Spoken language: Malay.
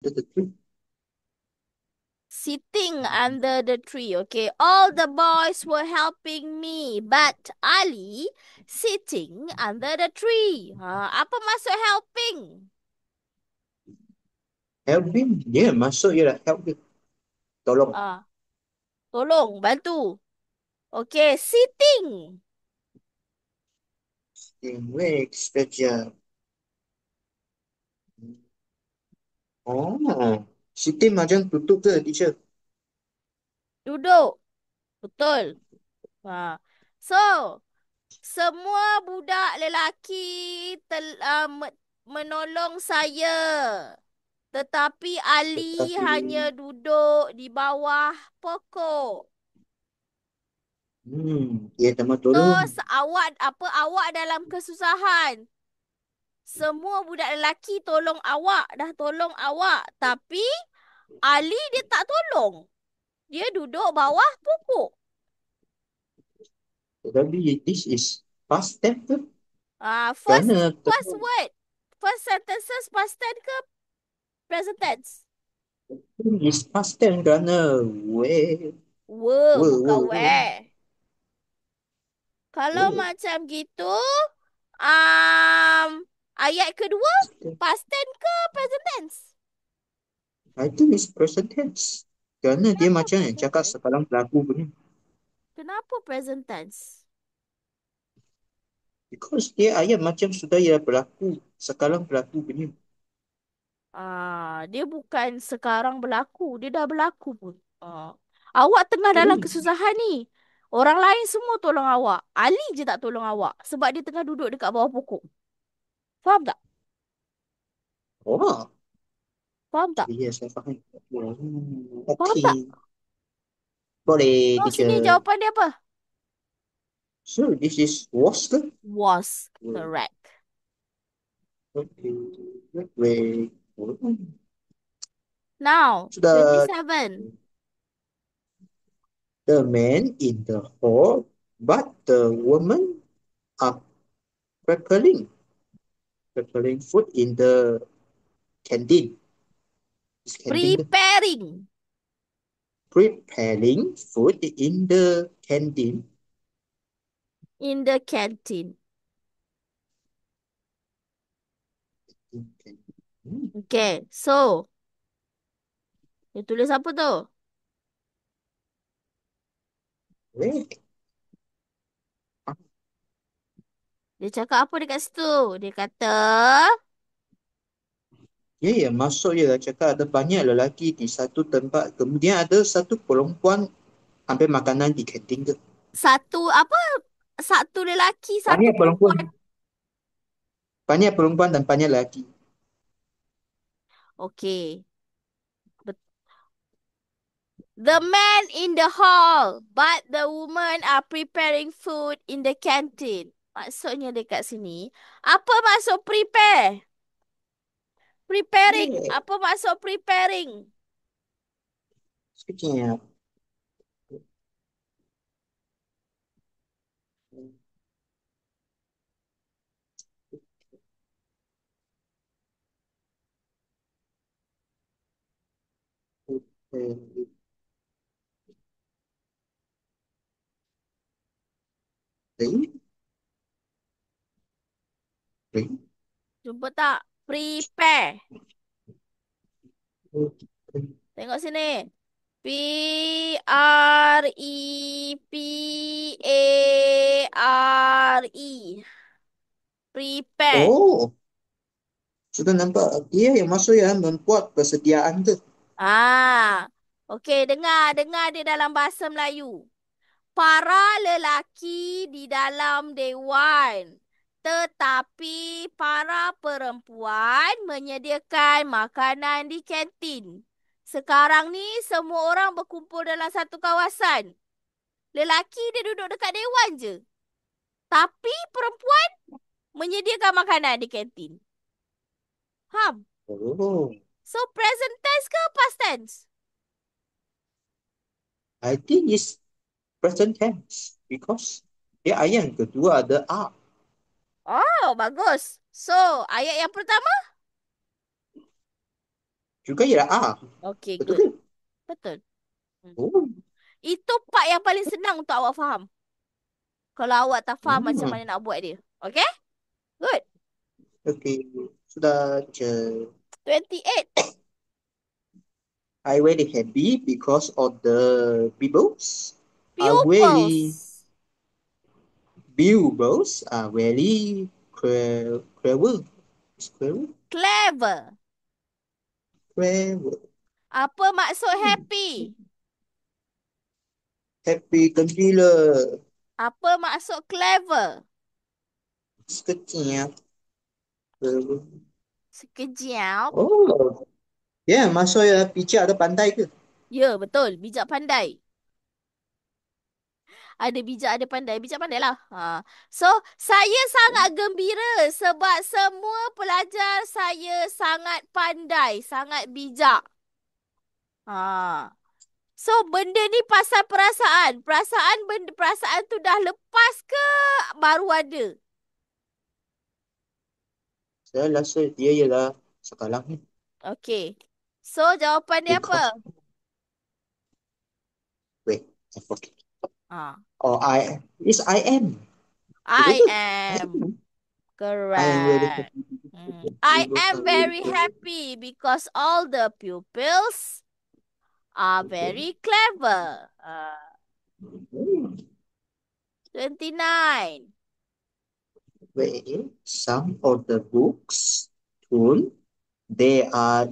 the tree. Sitting under the tree. Okay. All the boys were helping me, but Ali sitting under the tree. Apa maksud helping? Helping, dia masuk je lah. Help dia. Tolong. Ah, tolong, bantu. Okay, sitting. Next saja. Oh, Siti macam tutup ke, teacher? Duduk. Betul. So, semua budak lelaki menolong saya. Tetapi Ali Tetapi, hanya duduk di bawah pokok. dia tak mau So, tolong. awak dalam kesusahan. Semua budak lelaki tolong awak, dah tolong awak. Tapi Ali dia tak tolong. Dia duduk bawah pokok. Tetapi, this is past tense ke? First Kerana first word. First sentences past tense ke present tense? is past tense kerana Bukan were. where. Kalau Were. macam gitu, um, ayat kedua past tense ke present tense? I think it's present tense. Kerana dia Kenapa macam yang present cakap tense? sekarang berlaku punya. Kenapa present tense? Because dia ayat macam sudah ya berlaku. Sekarang berlaku punya. Dia bukan sekarang berlaku, dia dah berlaku pun. Awak tengah dalam Oh, kesusahan ni. Orang lain semua tolong awak. Ali je tak tolong awak sebab dia tengah duduk dekat bawah pokok. Faham tak? oh. Faham tak? Ya, saya faham. Faham tak? Okay. Boleh, So, sini teacher. jawapan dia apa? So, this is was ke? Was Were. correct. Okay. Wait. Now, Sudah. 27. The man in the hall, but the woman are preparing food in the canteen. This canteen ke? Preparing Preparing food in the canteen. in the canteen. Hmm. Okay, so, dia tulis apa tu? Wait. Dia cakap apa dekat situ? Dia kata, Ya, ya, masuk je lah cakap ada banyak lelaki di satu tempat. Kemudian ada satu perempuan ambil makanan di kantin ke. satu apa? Satu lelaki, satu Banyak perempuan. perempuan. Banyak perempuan dan banyak lelaki. Okay. The man in the hall, but the women are preparing food in the canteen. Maksudnya dekat sini, apa maksud prepare? Preparing. Yeah. Apa maksud preparing? Speaking of preparing, Jumpa tak? Prepare. Tengok sini. Prepare. Prepare. oh, sudah nampak. Dia yang masuk yang membuat persediaan tu. Okey, dengar dia dalam bahasa Melayu. Para lelaki di dalam dewan, tetapi para perempuan menyediakan makanan di kantin. Sekarang ni semua orang berkumpul dalam satu kawasan. Lelaki dia duduk dekat dewan je. Tapi perempuan menyediakan makanan di kantin. Faham? Oh, So present tense ke past tense? I think it's present tense because dia ayat yang kedua ada are. Oh, bagus. So, ayat yang pertama? Juga ialah A. Okay, Betul good. ke? Betul. Hmm. Oh. Itu part yang paling senang untuk awak faham. Kalau awak tak faham macam Hmm. mana nak buat dia. Okay? Good. Okay. Sudah je. 28. I very happy because of the Pupils. Pupils are very clever. Clever. Clever. Clever. Apa maksud happy? Happy gembira. Apa maksud clever? Sekejap. Clever. Sekejap. Oh. Ya, yeah, masuk ya bijak atau pandai ke? Ya, betul. Bijak pandai. Ada bijak, ada pandai. Bijak pandai lah. Ha. So, saya sangat gembira sebab semua pelajar saya sangat pandai, sangat bijak. Ha. So, benda ni pasal perasaan. Perasaan tu dah lepas ke baru ada? Saya rasa dia ialah sekarang ni. Okey. So, jawapan dia apa? Because, wait, I forget. Ha. Oh, I am. Betul I tu? I am. am. I am very Correct. happy. I Pupils am are very very clever. happy because all the pupils are very clever. Hmm. 29. Wait, some of the books, tool, they are